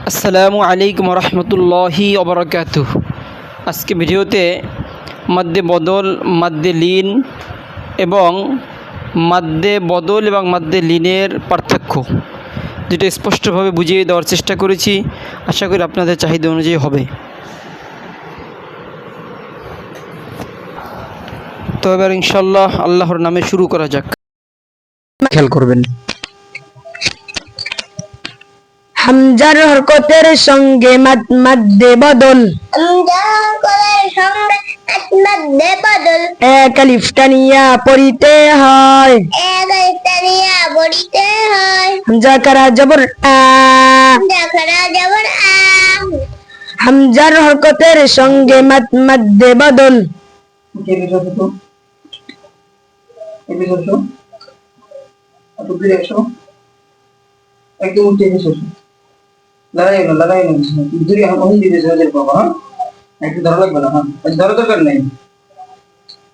আসসালামু আলাইকুম রহমতুল্লাহি ওবরাকাতুহ। আজকে ভিডিওতে মাদ্দে বদল, মাদ্দে লিন এবং মাদ্দে বদল এবং মাদ্দে লিনের পার্থক্য যেটা স্পষ্টভাবে বুঝিয়ে দেওয়ার চেষ্টা করেছি। আশা করি আপনাদের চাহিদা অনুযায়ী হবে। তো এবার ইনশাল্লাহ আল্লাহর নামে শুরু করা যাক। খেয়াল করবেন, হামজার হরকতের সঙ্গে মাদ্দে বদল, এক আলিফ টানিয়া পড়িতে হয়, হামজা কারা জবর আ, হামজার হরকতের সঙ্গে মাদ্দে বদল। একদম উঠে এসে লাগাই না দূরে এখন দিতে সহজের বাবা। একটু ধরা লাগবে না, ধরার দরকার নেই,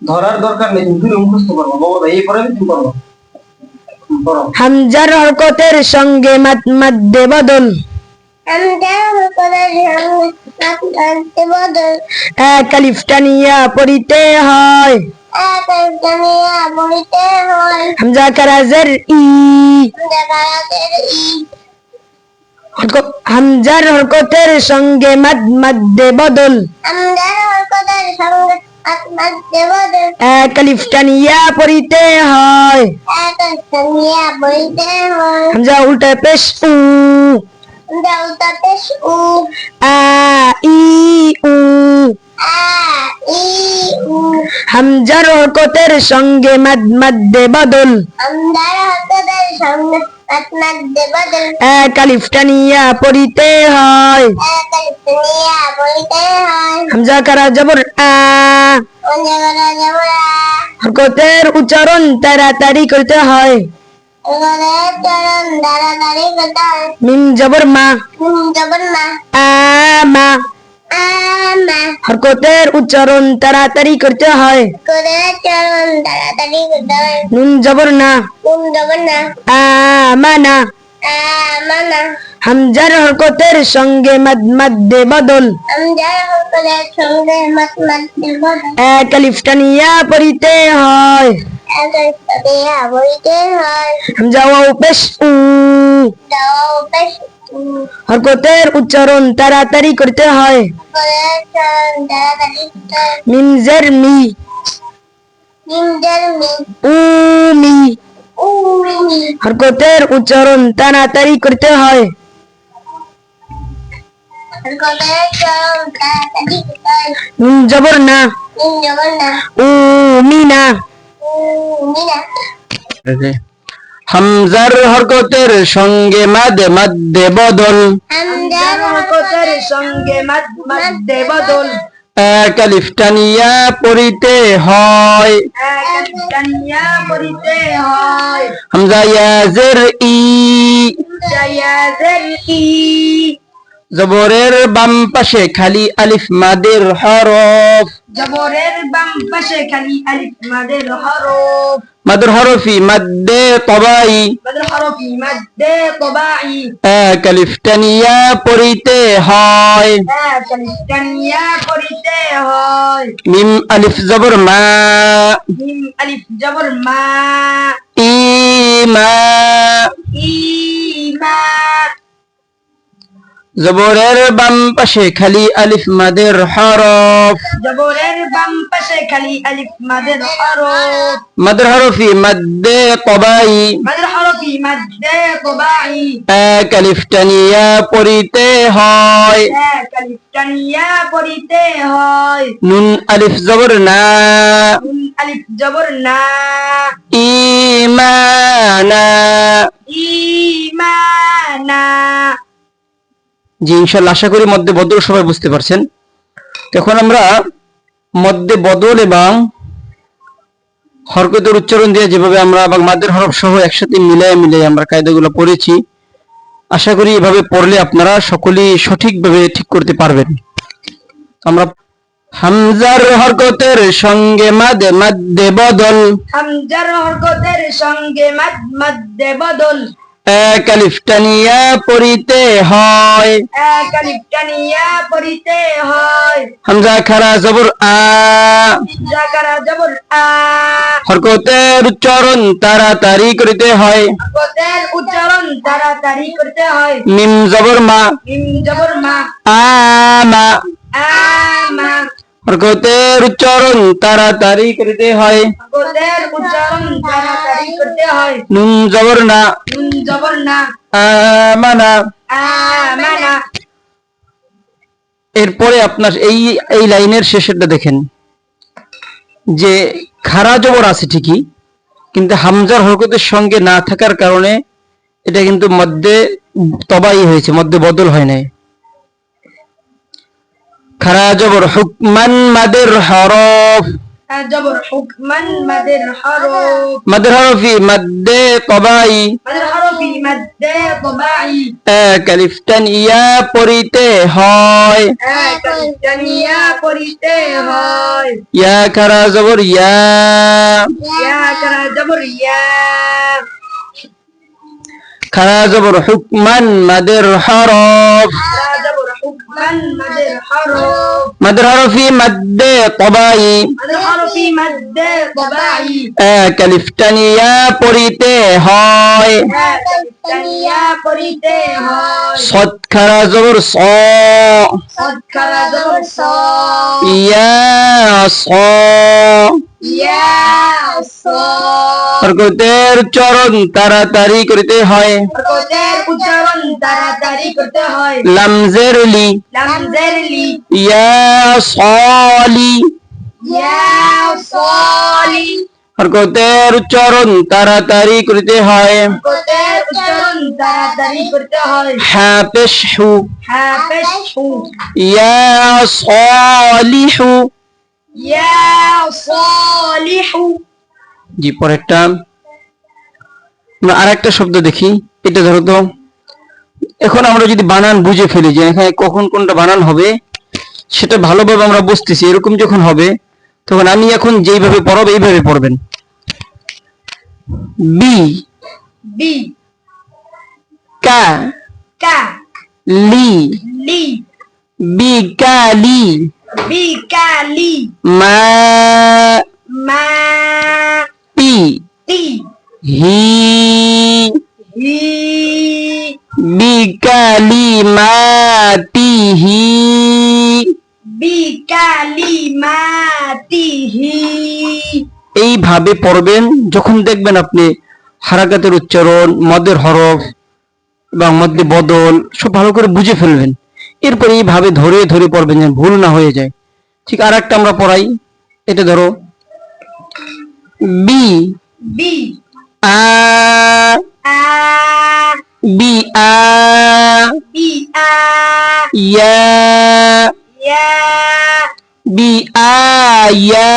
ধরার দরকার নেই, দূরে মুখস্থ করবো বাবা। এই পরে তুমি করবো। হামজার হরকতের সঙ্গে মাদ্দে বদল, এক আলিফ টানিয়া পড়িতে হয়, হামজা কারা জের ই, হামজার হরকতের সঙ্গে মাদ্দে বদল, এক আলিফ টানিয়া পড়িতে হয়, হামজা উল্টা পেশ উ, আ ই উ, হামজার হরকতের সঙ্গে মাদ্দে বদল, এক আলিফ টানিয়া পড়িতে হয়, হামজা কারা জবর আ, হরকতের উচ্চারণ তাড়াতাড়ি করতে হয়, মিম জবর মা, আমা, হরকতের উচ্চারণ তাড়াতাড়ি করতে হয়, নুন জবর না, আমানা, হামজার হরকতের সঙ্গে মাদ্দে বদল, এক আলিফ টানিয়া পড়িতে হয়, হামজা ওয়াও পেশ উ, হরকতের উচ্চারণ তাড়াতাড়ি করতে হয়, মিম জের মি, উমি, হরকতের উচ্চারণ তাড়াতাড়ি করতে হয়, নুন জবর না, উমিনা। হামজার হরকতের সঙ্গে মাদ্দে বদল, হামজার হরকতের সঙ্গে মাদ্দে বদল, এক আলিফ টানিয়া পড়িতে হয়, এক আলিফ টানিয়া পড়িতে হয়, হামজা ইয়া জের ই, ইয়া জের ই, জবরের বাম পাশে খালি আলিফ মাদের হরফ, জবরের বাম পাশে খালি আলিফ মাদের হরফ, মাদের হরফি মাদ্দে তবাই, মাদের হরফি মাদ্দে তবাই, এক আলিফ টানিয়া পড়িতে হয়, এক আলিফ টানিয়া পড়িতে হয়, মিম আলিফ জবর মা, মিম আলিফ জবর মা, ইমা, ইমা, জবরের বাম পাশে খালি আলিফ মাদের হরফ, জবরের বাম পাশে খালি আলিফ মাদের হরফ, মাদের হরফি মাদ্দে তবাই, মাদের হরফি মাদ্দে তবাই, এক আলিফ টানিয়া পড়িতে হয়, এক আলিফ টানিয়া পড়িতে হয়, নুন আলিফ জবর না, নুন আলিফ জবর না, ইমানা। ইমানা। জি ইনশাআল্লাহ আশা করি মধ্যে বদল সবাই বুঝতে পারছেন। এখন আমরা মধ্যে বদল এবং হরকতের উচ্চারণ দিয়ে যেভাবে আমরা এবং মাদের হরফ সহ একসাথে মিলিয়ে আমরা কায়দাগুলো পড়েছি, আশা করি এভাবে পড়লে আপনারা সকলেই সঠিকভাবে ঠিক করতে পারবেন। আমরা হামজার হরকতের সঙ্গে মাদ্দে বদল, হামজার হরকতের সঙ্গে মাদ্দে বদল, এক আলিফ টানিয়া পড়িতে হয়। এক আলিফ টানিয়া পড়িতে হয়। হামজা খারা জবর আ, জাকারা জবর আ, হরকতের উচ্চারণ তাড়াতাড়ি করিতে হয়। হরকতের উচ্চারণ তাড়াতাড়ি করতে হয়। মিম জবর মা, মিম জবর মা, আমা, আমা, হরকতের উচ্চারণ তাড়াতাড়ি করিতে হয়। হরকতের উচ্চারণ তাড়াতাড়ি করতে হয়। নুন জবর না, নুন জবর না, আমানা। আমানা। এরপরে আপনার এই এই লাইনের শেষেরটা দেখেন যে খারা জবর আছে ঠিকই, কিন্তু হামজার হরকতের সঙ্গে না থাকার কারণে এটা কিন্তু মধ্যে তবাই হয়েছে, মধ্যে বদল হয় নাই। খারা জবর হুকমান মাদের হরফ, জবর হুকমান মাদের হরফ, মাদের হরফি মধ্যে তবাই। মাদের হরফি মাদ্দে তবাই। এক আলিফ টানিয়া পড়িতে হয়। এক আলিফ টানিয়া পড়িতে হয়। ইয়া খারা জবর ইয়া, ইয়া কারা জবর ইয়া, খারা জবর হুকমান মাদের হরফ, কারা জবর হুকমান মাদের হরফ, মাদের হরফি মধ্যে তবাই। মাদের হরফি মাদ্দে তবাই। এক আলিফ টানিয়া পড়িতে হয়। এক আলিফ টানিয়া পড়িতে হয়। সদ খারা জবর স, সদ কারা জবর স, ইয়া স, ইয়া স, হরকতের উচ্চারণ তাড়াতাড়ি করিতে হয়। হরকতের উচ্চারণ তাড়াতাড়ি করতে হয়। লামজের লি, লাম জের লি, ইয়া সলি, ইয়া সলি, হরকতের উচ্চারণ তাড়াতাড়ি করিতে হয়। হরকতের উচ্চারণ তাড়াতাড়ি করতে হয়। হা পেশ হু, হাফেজ হু, ইয়া সলিহু। ইয়া সলিহু। জি, পরেরটা আমরা আরেকটা শব্দ দেখি। এটা ধরো তো, এখন আমরা যদি বানান বুঝে ফেলি যে এখানে কখন কোনটা বানান হবে সেটা ভালোভাবে আমরা বুঝতেছি, এরকম যখন হবে তখন আমি এখন যেইভাবে পড়াবো এইভাবে পড়বেন। বি, বি, কা, কা, লি, লি, বিকালি, বিকালি, মা, মা, পি, তি, হি, হি, বিকালি মাতিহি। বিকালি মাতিহি। এইভাবে পড়বেন, যখন দেখবেন আপনি হারাকাতের উচ্চারণ, মদের হরফ এবং মধ্যে বদল সব ভালো করে বুঝে ফেলবেন। এরপর এইভাবে ধরে ধরে পড়বেন যেন ভুল না হয়ে যায়। ঠিক আর একটা আমরা পড়াই। এটা ধরো বি, বি, আ, আ, বি আ, বি, আ, ইয়া, ইয়া, বি আ, ইয়া,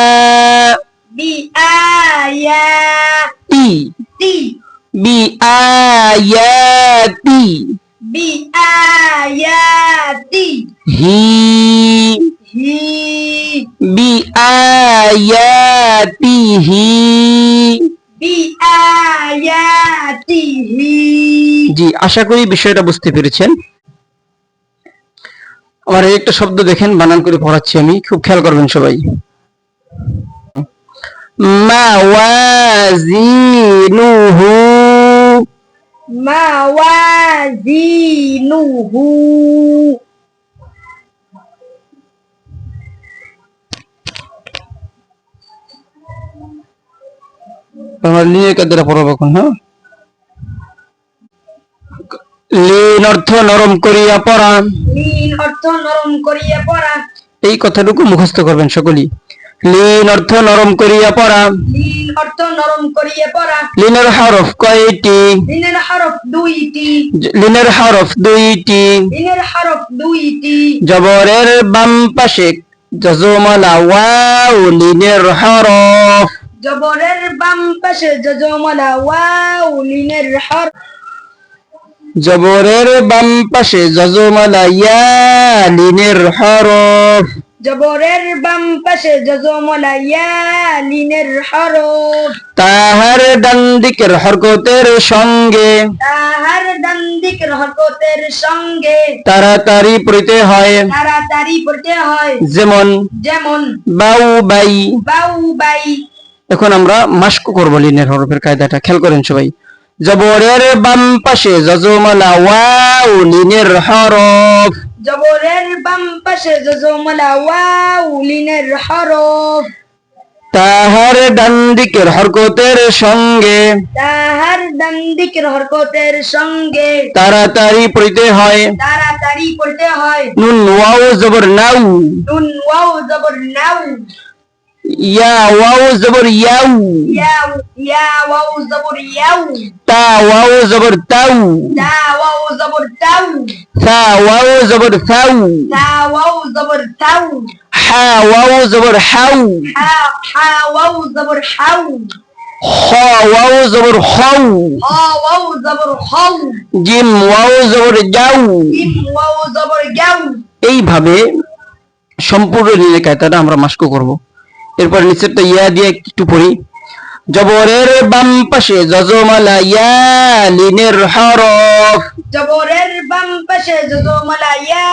বি, আ, ইয়া, তি, তি, বি আ, ইয়া, তি, বি, আ, ইয়া, তি, হি, হি, বি আ, ইয়া, তি, হি। বি, আ, ইয়া, তি, হি। জি, আশা করি বিষয়টা বুঝতে পেরেছেন। আমার এই একটা শব্দ দেখেন, বানান করে পড়াচ্ছি আমি, খুব খেয়াল করবেন সবাই। মাওয়াজিনুহু, মাওয়াজিনুহু। আমরা লিনের কাদেরা পড়াবো এখন। হ্যাঁ, লিন অর্থ নরম করিয়া পড়া। লিন অর্থ নরম করিয়া পড়া। এই কথাটুকু মুখস্থ করবেন সকলেই। লিন অর্থ নরম করিয়া পড়া। লিন অর্থ নরম করিয়া পড়া। লিনের হরফ কয়টি? লিনের হরফ দুইটি। লিনের হরফ দুইটি। লিনের হরফ দুইটি। জবরের বাম পাশে জজমালা ওয়াও লিনের হরফ। জবরের বাম পাশে যজমালা ওয়াও লিনের হরফ। জবরের বাম পাশে জজমালা ইয়া লিনের হরফ। জবরের বাম পাশে যজমলা ইয়া লিনের হরফ তাহার ডান দিকের হরকতের সঙ্গে তাহার ডান দিকের হরকতের সঙ্গে তাড়াতাড়ি পড়িতে হয়, তাড়াতাড়ি পড়তে হয়, যেমন যেমন বাউ বাই। বাউ বাই। এখন আমরা মাস্ক করব লিনের হরফের কায়দাটা, খেয়াল করেন সবাই। জবরের বাম পাশে যজমলা ওয়াও লিনের হরফ, জবরের বাম পাশে যজমলা ওয়াও লিনের হরফ তাহার ডান দিকের হরকতের সঙ্গে তাহার ডান দিকের হরকতের সঙ্গে তাড়াতাড়ি পড়িতে হয়। তাড়াতাড়ি পড়তে হয়। নুন ওয়াও জবর নাউ, নুন ওয়াও জবর নাউ, ইয়া ওয়াও জবর ইয়াউ, ইয়াও ইয়া ওয়াও জবর ইয়াউ, তা ওয়াও জবর তাউ, তা ওয়াও জবর তাউ, সা ওয়াও জবর সাউ, তা ওয়াও জবর তাউ, হা ওয়াও জবর হাউ, হা হা ওয়াও জবর হাউ, খ ওয়াও জবর খাউ, হা ওয়াও জবর খাউ, জিম ওয়াও জবর যাউ। জিম ওয়াও জবর গাউ। এইভাবে সম্পূর্ণ লিনের কায়দাটা আমরা মাস্ক করব। এরপর নিচেরটা ইয়া দিয়ে একটু পড়ি। জবরের বাম পাশে যজমালা ইয়া লিনের হরফ, জবরের বাম পাশে যজমলা ইয়া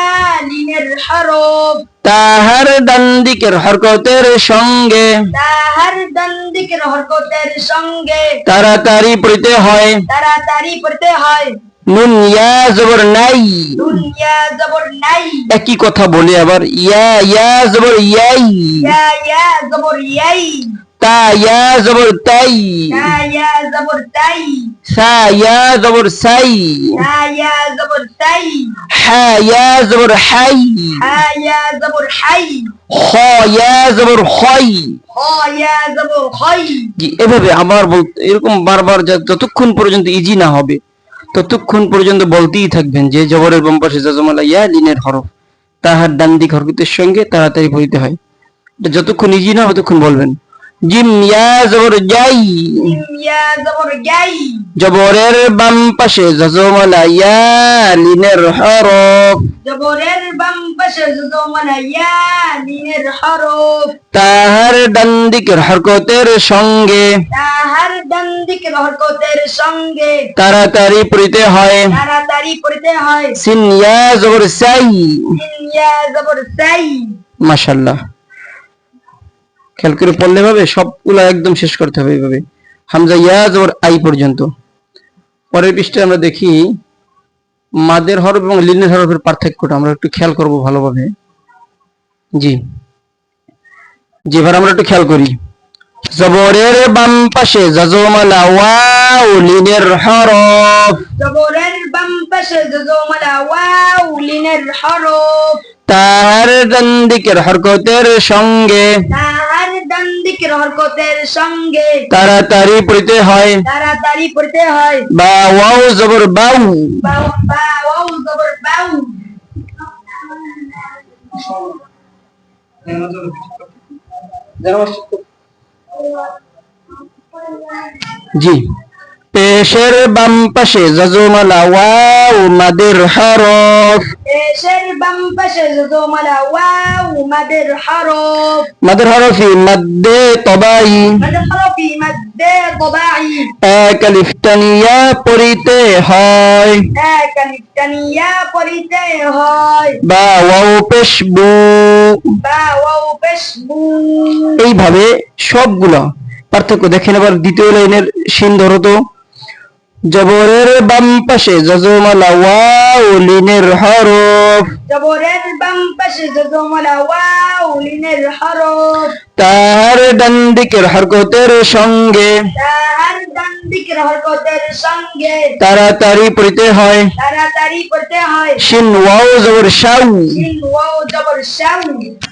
লিনের হরফ তাহার ডান দিকের হরকতের সঙ্গে তাহার ডান দিকের হরকতের সঙ্গে তাড়াতাড়ি পড়িতে হয়। তাড়াতাড়ি পড়তে হয়। নুন ইয়া জবর নাই, নুন ইয়া জবর নাই, একই কথা বলি আবার। ইয়া ইয়া জবর ইয়াই, ইয়া ইয়া জবর ইয়াই, তা ইয়া জবর তাই, তা ইয়া জবর তাই, সা ইয়া জবর সাই, তা ইয়া জবর তাই, হা ইয়া জবর হাই, হা ইয়া জবর হাই, খ ইয়া জবর খই। খ ইয়া জবর খই। জি, এভাবে আবার বলতে, এরকম বারবার যতক্ষণ পর্যন্ত ইজি না হবে ততক্ষণ পর্যন্ত বলতেই থাকবেন যে জবরের বাম পাশে যজমালা ইয়া লিনের হরফ, তাহার ডান দিক হরকতের সঙ্গে তাড়াতাড়ি পড়িতে হয়। এটা যতক্ষণ ইজি না ততক্ষণ বলবেন। জিম ইয়া জবর যাই, জিম ইয়া জবর গাই, জবরের বাম পাশে যজমালা ইয়া লিনের হরফ, জবরের বাম পাশে যজমলা ইয়া লিনের হরফ তাহার ডান দিকের হরকতের সঙ্গে তাহার ডান দিকের হরকতের সঙ্গে তাড়াতাড়ি পড়িতে হয়। তাড়াতাড়ি পড়তে হয়। সিন ইয়া জবর সাই। সিন ইয়া জবর সাই। মাশাআল্লাহ, খেয়াল করে পড়লে হবে, সবগুলো একদম শেষ করতে হবে এইভাবে, হামজা ইয়া জবর আই পর্যন্ত। পরের পৃষ্ঠায় আমরা দেখি মাদের হরফ এবং লিনের হরফের পার্থক্যটা আমরা একটু খেয়াল করব ভালোভাবে। জি জি, এবার আমরা একটু খেয়াল করি। জবরের বাম পাশে যজমালা ওয়াও লিনের হরফ, জবরের বাম পাশে যজমলা ওয়াও লিনের হরফ তাহার ডান দিকের হরকতের সঙ্গে তাহার ডান দিকের হরকতের সঙ্গে তাড়াতাড়ি পড়িতে হয়। তাড়াতাড়ি পড়তে হয়। বা ওয়াও জবর বাউ, বাউ বা ওয়াও জবর বাউ। জি, পেশের বাম পাশে যজমালা ওয়াও মাদের হরফ, পেশের বাম পাশে যজমলা ওয়াও মাদের হরফ মাদের হরফি মাদ্দে তবাই, মাদের হরফি মাদ্দে তবাই এক আলিফ তানিয়া পড়িতে হয়। এক আলিফ তানিয়া পড়িতে হয়। বা ওয়াও পেশ বু। বা ওয়াও পেশ বু। এইভাবে সবগুলো পার্থক্য দেখেন। আবার দ্বিতীয় লাইনের শিন ধরো তো। জবরের বাম পাশে যজমালা ওয়াও লিনের হরফ, জবরের বাম পাশে যজমলা ওয়াও লিনের হরফ তাহার ডান দিকের হরকতের সঙ্গে তাহার ডান দিকের হরকতের সঙ্গে তাড়াতাড়ি পড়িতে হয়। তাড়াতাড়ি পড়তে হয়। শিন ওয়াও জবর শাউ, শিন ওয়াও জবর শাউ।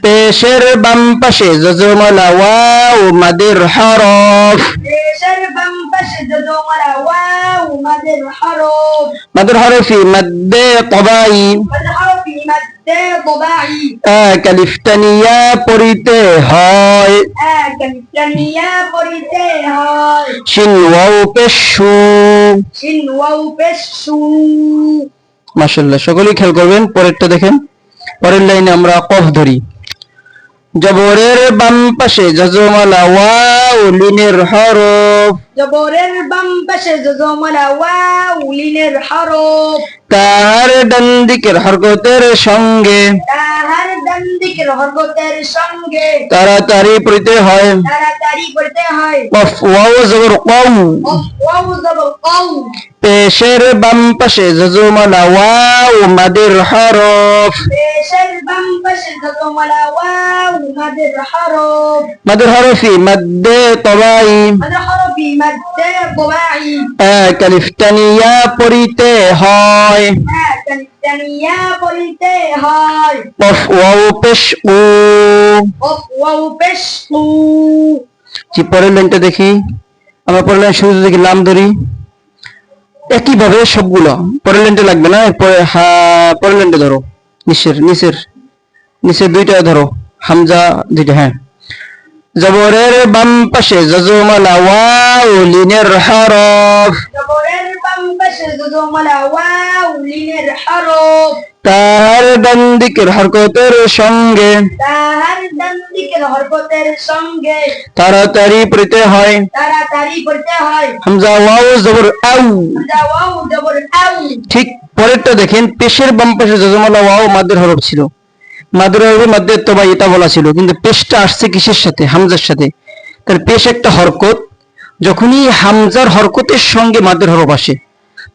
পেশের বাম পাশে যজমালা ওয়াও মাদের হরফ, পেশের বাম পাশে যজমলা ওয়াও মাদের হরফ মাদের হরফি মাদ্দে তবাই, মাদ হরফি মাদ্দে তবাই এক আলিফ তানিয়া পড়িতে হয়। এক আলিফ তানিয়া পড়িতে হয়। শিন ওয়াও পেশ শু। শিন ওয়াও পেশ শু। মাশাআল্লাহ, সকলেই খেয়াল করবেন। পরেরটা দেখেন, পরের লাইনে আমরা কফ ধরি। জবরের বাম পাশে যজমালা ওয়াও লিনের হরফ জবরের বাম পাশে যজমালা ওয়াও লিনের হরফ তার ডান দিকের হরকতের সঙ্গে তাহার ডান দিকের হরকতের সঙ্গে তাড়াতাড়ি পড়তে হয় তাড়াতাড়ি পড়তে হয় কফ ওয়াও জবর কও ওয়াও জবর কও পেশের বাম পাশে যজমালা ওয়াও মাদের হরফ পেশের বাম পাশে যজমালা ওয়াও মাদের হরফ মাদের হরফি মাদ্দে তবাই মাদের হরফি মাদ্দে তবাই কালিফতানিয়া পড়িতে হয় কালিফতানিয়া পড়তে হয় কফ ওয়াও পেশ উ ওয়াও পেশকু জি পরের লাইনটা দেখি আমরা পরের লাইন শুরুতে দেখি লাম ধরি একইভাবে সবগুলো পরের লাইনটা লাগবে না এরপরে পরের লাইনটা ধরো নিচের দুইটা ধরো হামজা দুইটা হ্যাঁ জবরের বাম পাশে যজমালা ওয়াও লিনের হরফ জবরের বাম পাশে যজমালা ওয়াও লিনের হরফ তার ডান দিকের হরকতের সঙ্গে তাহার ডান দিকের হরকতের সঙ্গে তাড়াতাড়ি পড়তে হয় তাড়াতাড়ি পড়তে হয় হামজা ওয়াও জবর আউ হামজা ওয়াও জবর আউ ঠিক পরেরটা দেখেন পেশের বাম পাশে যজমালা ওয়াও মাদের হরফ ছিল মাদের হরফের মধ্যে তবা এটা বলা ছিল কিন্তু পেশটা আসছে কিসের সাথে হামজার সাথে তার পেশ একটা হরকত যখনই হামজার হরকতের সঙ্গে মাদের হরফ আসে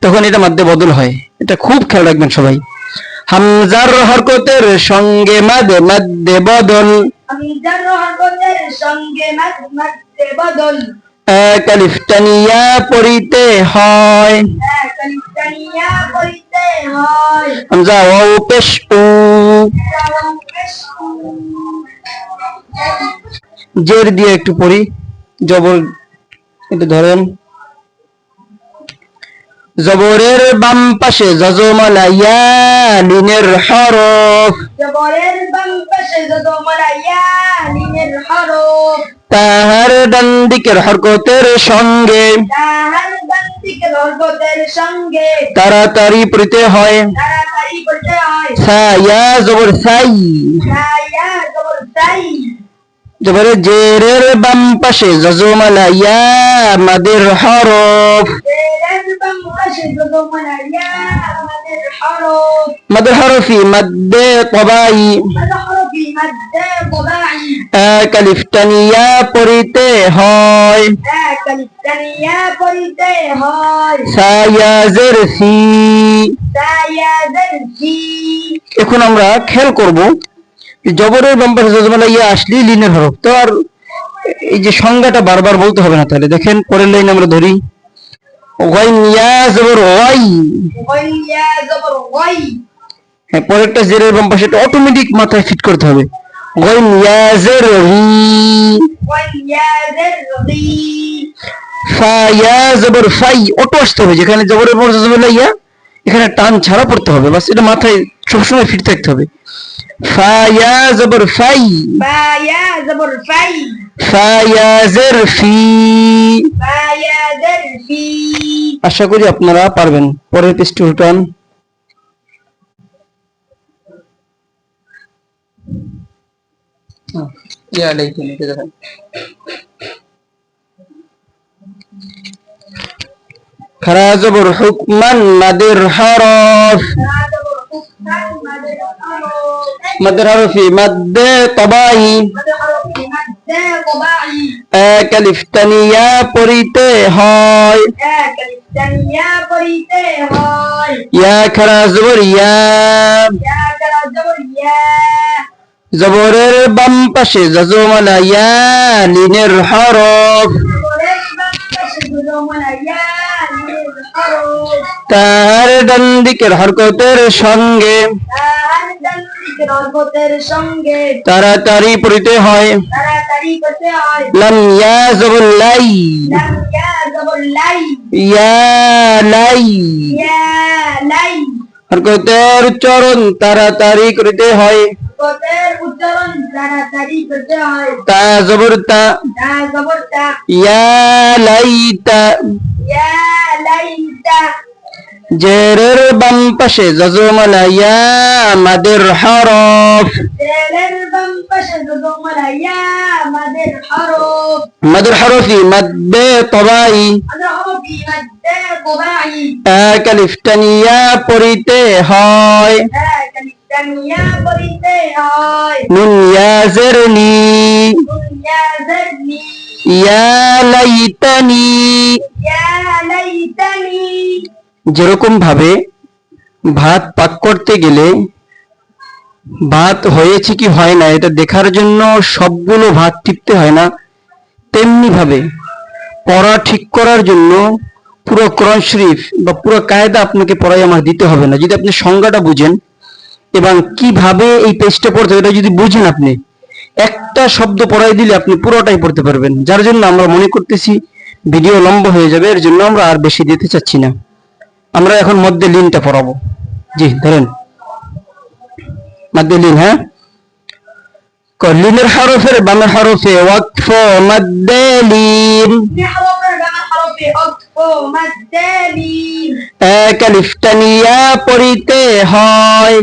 তখন এটা মাদ্দে বদল হয় এটা খুব খেয়াল রাখবেন সবাই হামজার হরকতের সঙ্গে মাদ্দে বদল হামজার হরকতের সঙ্গে মাদ্দে বদল কালিফতানিয়া পড়িতে হয় কালিফতানিয়া পড়তে হয় হামজা ওয়াও পেশ উ ওয়াও পেশকু জের দিয়ে একটু পড়ি জবর একটু ধরেন জবরের বাম পাশে যজমালা ইয়া লিনের হরফ জবরের বাম পাশে যজমালা ইয়া লিনের হরফ তাহার ডান দিকের হরকতের সঙ্গে তাহার ডান দিকের হরকতের সঙ্গে তাড়াতাড়ি পড়তে হয় তাড়াতাড়ি পড়তে হয় ইয়া জবর সাই ইয়া জবর সাই জবরে জেরের বাম পাশে যজমালা ইয়া মাদের হরফ জেরের বাম পাশে যজমালা ইয়া মাদের হরফ মাদের হরফি মাদ্দে তবাই মাদ হরফি মাদ্দে তবাই কালিফতানিয়া পড়িতে হয় কালিফতানিয়া পড়তে হয় সায়াজের ফি সায়াদের ফি এখন আমরা খেয়াল করব জবরের বাম পাশে যজমালা ইয়া আসলি লিনের হরফ তো আর এই যে সংজ্ঞাটা বারবার বলতে হবে না তাহলে দেখেন পরের লাইন আমরা ধরি ওয়াইন ইয়া জবর ওয়াই ওয়াইয়া জবর ওয়াই হ্যাঁ পরেরটা জেরের বাম পাশে অটোমেটিক মাথায় ফিট করতে হবে ওয়াইন ইয়া জের রি ওয়াইয়াদের রি ফা ইয়া জবর ফাই অটো আসতে হবে যেখানে জবরের পর যজমালা ইয়া এখানে টান ছাড়া পড়তে হবে বাস এটা মাথায় সবসময় ফিট থাকতে হবে ফা ইয়া জবর ফাই বায়া জবর ফাই ফায়া জের ফি বায়াদের ফি আশা করি আপনারা পারবেন পরের পেজটি উল্টান ইয়া লাইকেন এটা দেখেন খারা জবর হুকমান মাদের হরফ মাদের হরফি মাদ্দে তবাই কালিফতানিয়া পড়িতে হয় ইয়া খারা জবর ইয়া জবরের বাম পাশে যজমালা ইয়া লিনের হরফ তার ডান দিকের হরকতের সঙ্গে তাড়াতাড়ি পড়িতে হয় লাম ইয়া জবর লাই ইয়া লাই হরকতের উচ্চারণ তাড়াতাড়ি করিতে হয় উচ্চারণ তাড়াতাড়ি করতে হয় তা জবর তা ইয়া লাইতা ইয়া লাইতা জেরের বাম পাশে জজমালা ইয়া মাদের হরফ জেরের বাম পাশে জজমালা ইয়া মাদের হরফ মাদের হরফি মাদ্দে তবাই মাদের হরফি মাদ্দে তবাই কালিফটানিয়া পড়িতে হয় কালিফটানিয়া পড়িতে হয় নুন ইয়া জেরনি দুনিয়া জারনি ইয়া লাইতানি ইয়া লাইতানি যেরকম ভাবে ভাত পাক করতে গেলে ভাত হয়েছে কি হয় না এটা দেখার জন্য সবগুলো ভাত টিপতে হয় না, তেমনি ভাবে পড়া ঠিক করার জন্য পুরো কোরআন শরীফ বা পুরো কায়দা আপনাকে পড়াই আমার দিতে হবে না। যদি আপনি সংজ্ঞাটা বুঝেন এবং কিভাবে এই পেজটা পড়তে হবে এটা যদি বুঝেন, আপনি একটা শব্দ পড়াই দিলে আপনি পুরোটাই পড়তে পারবেন। যার জন্য আমরা মনে করতেছি ভিডিও লম্বা হয়ে যাবে, এর জন্য আমরা আর বেশি দিতে চাচ্ছি না। আমরা এখন মধ্যে লিনটা পড়াবো। জি ধরেন মধ্যে লিন। হ্যাঁ, লিনের হরফের বামের হরফে ওয়াকফ মধ্যে লিন بحرف حرف عطف مد لين কালিফটানিয়া পড়িতে হয়।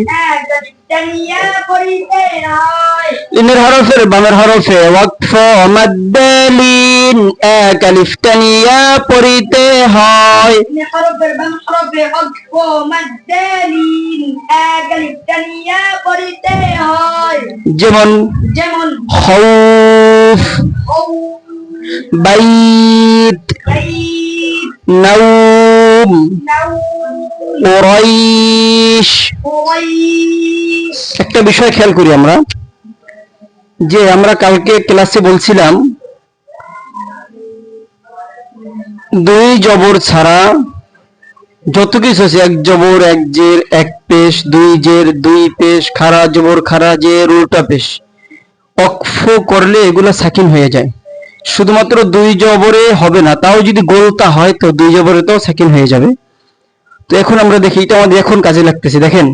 কালিফটানিয়া পড়িতে হয় লিনের হরফের বামের হরফে ওয়াকফ মধ্যে লিন কালিফটানিয়া পড়িতে হয়। بحرف حرف عطف مد لين কালিফটানিয়া পড়িতে হয় যেমন যেমন খৌফ, خوف বাইত, بيت নাউম, نوم কুরাইশ। قريش একটা বিষয় খেয়াল করি আমরা, যে আমরা কালকে ক্লাসে বলছিলাম দুই জবর ছাড়া যত কিছু আছে, এক জবর এক জের এক পেশ, দুই জের দুই পেশ, খাড়া জবর খাড়া জের উল্টা পেশ, অক্ফ করলে এগুলো সাকিন হয়ে যায়। শুধুমাত্র দুই জবরে হবে না, তাও যদি গোলতা হয় তো দুই জবরে তো সাকিন হয়ে যাবে। তো এখন আমরা দেখি এটা আমাদের এখন কাজে লাগতেছে। দেখেন,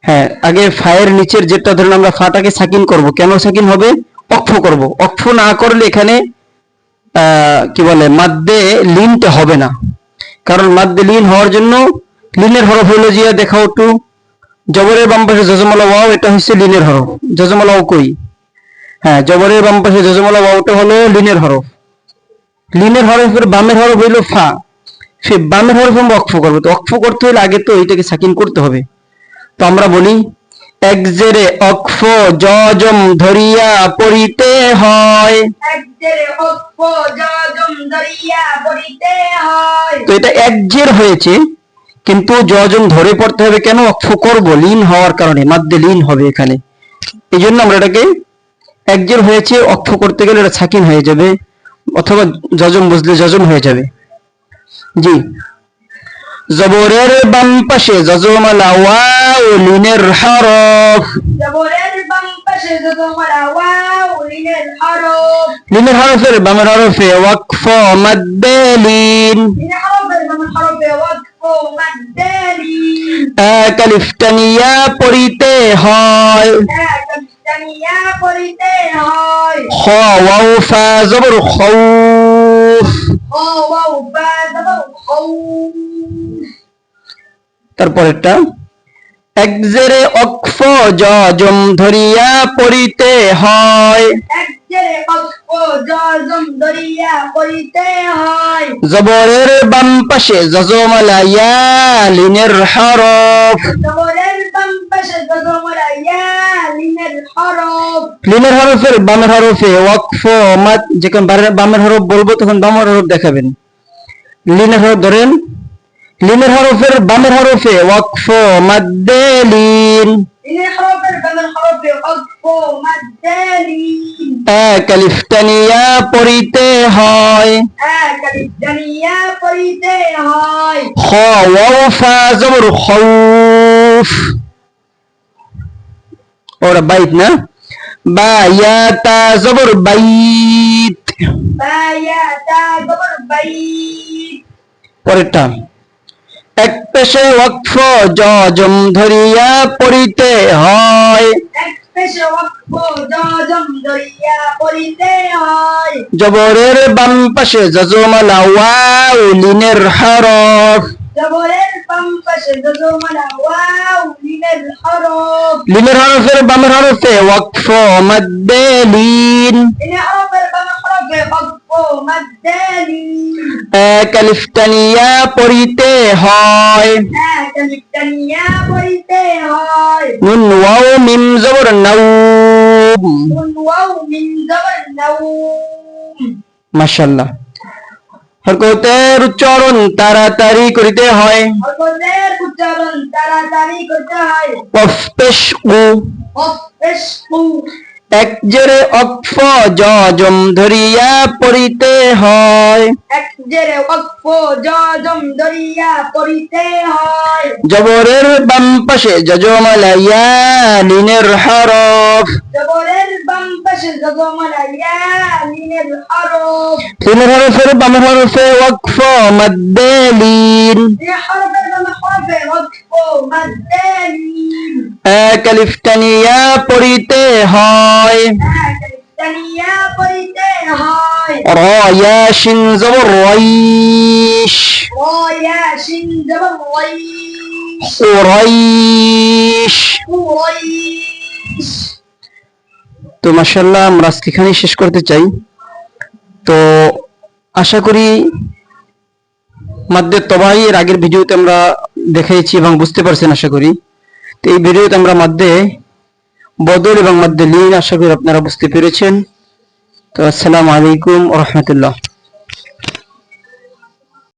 হ্যাঁ, আগে ফায়ের নিচের যেটা ধরেন আমরা ফাটাকে সাকিন করব, কেন সাকিন হবে? অক্ফ করব। অক্ফ না করলে এখানে কি বলে মাদ্দে লিনটা হবে না। কারণ মাদ্দে লিন হওয়ার জন্য লিনের হরফ হলো জিয়া, দেখাও একটু। জবরের বাম পাশে জজমালা ওয়াও, এটা হচ্ছে লিনের হরফ। জজমালা ওয়াও কই? হ্যাঁ, জবরের বাম পাশে জজমালা ওয়াওটা হলো লিনের হরফ। লিনের হরফের বামের হরফ হইলো ফা। সে বামের হরফ আমরা অক্ফ করবো, তো অক্ফ করতে হলে আগে তো এইটাকে সাকিন করতে হবে। তো আমরা বলি এক জেরে অক্ফ জজম ধরিয়া পড়িতে হয়। أجر عطف جازم دريا পড়িতে হয় তো এটা এক জের হয়েছে, কিন্তু জজম ধরে পড়তে হবে কেন? অক্ফ করব, লিন হওয়ার কারণে, মাদ্দে লিন হবে এখানে। এই জন্য আমরা এটাকে এক জের হয়েছে, অক্ফ করতে গেলে এটা সাকিন হয়ে যাবে, অথবা জজম বুঝলে জজম হয়ে যাবে। জি, জবরের বাম পাশে জজমালা ওয়াও লিনের হরফ। জবরের বাম পাশে জজমালা ওয়াও লিনের হরফ লিনের হরফের বামের হরফে ওয়াকফ মাদ্দে লিন লিনের হরফের বাম হরফে ওয়াকফ মাদ লিন কালিফটানিয়া পড়িতে হয়। কালিফটানিয়া পড়িতে হয় খ ওয়াও ফা জবর খৌফ। ও ওয়াও বা জবর খাউফ তারপরেরটা এক জেরে অক্ফ জজম ধরিয়া পড়িতে হয়। একজেরে অক্ফ জাজম দরিয়া পড়িতে হয় জবরের বাম পাশে জজমালা ইয়া লিনের হরফ। জবরের বাম পাশে জজমালা ইয়া লিনের হরফ লিনের হরফের বামের হরফে ওয়াকফ মাদ, যখন বামের হরফ বলবো তখন বামের হরফ দেখাবেন। লিনের হরফ ধরেন, লিনের হরফের বামের হরফে ওয়াকফ মাদ্দে লিন লিনের হরফের বামের হরফে অক্ফ মাদ লিন কালিফটানিয়া পড়িতে হয়। কালিফটানিয়া পড়িতে হয় খ ওয়াও ফা জবর খৌফ। ওরা বাইত না, বা ইয়া তা জবর বাইত। বা ইয়া তা জবর বাইত পরেরটা এক পেশে ওয়াকফ জজম ধরিয়া পড়িতে হয়। এক পেশে ওয়াকফ জাজম দরিয়া পড়িতে হয় জবরের বাম পাশে জজমালা ওয়াও লিনের হরফ। জবরের বাম পাশে যজমালা ওয়াও লিনের হরফ লিনের হরফের বামের হরফে ওয়াকফ মাদ্দে লিন লিনের হরফের বাম হরফে ওয়াকফ মাদ্দে লিন এক আলিফ তানিয়া পড়িতে হয় এক আলিফ তানিয়া পড়িতে হয় নুন ওয়াও মিম জবর নাউ নুন ওয়াও মিন জবর নাউম মাশাআল্লাহ হরকতের উচ্চারণ তাড়াতাড়ি করিতে হয় হরকতের উচ্চারণ তাড়াতাড়ি করতে হয় কফ পেশ উ অফেশকু এক জেরে অক্ফ জজম ধরিয়া পড়িতে হয় এক জেরে ওয়াকফ জজম দরিয়া পড়িতে হয় জবরের বাম পাশে যজমালা ইয়া লিনের হরফ জবরের বাম পাশে যজমালা ইয়া লিনের হরফ লিনের হরফের বাম হরফে ওয়াকফ মাদ্দে লিন এই হরফের বাম হরফে ওয়াকফ মাদ্দে লিন এক আলিফ তানিয়া পড়িতে হয় এক আলিফ তানিয়া পড়িতে হয় র ইয়া শিন জবর রাইশ ওয়া শিন জবর ওয়াইশ রাইশ ওয়াইশ তো মাশাআল্লাহ আমরা আজকে এখানেই শেষ করতে চাই। তো আশা করি মাদ্দে তবাই এর আগের ভিডিওতে আমরা দেখিয়েছি এবং বুঝতে পারছেন আশা করি। তো এই ভিডিওতে আমরা মাদ্দে বদল এবং মাদ্দে লিন আশা করি আপনারা বুঝতে পেরেছেন। তো আসসালামু আলাইকুম ওয়া রাহমাতুল্লাহ।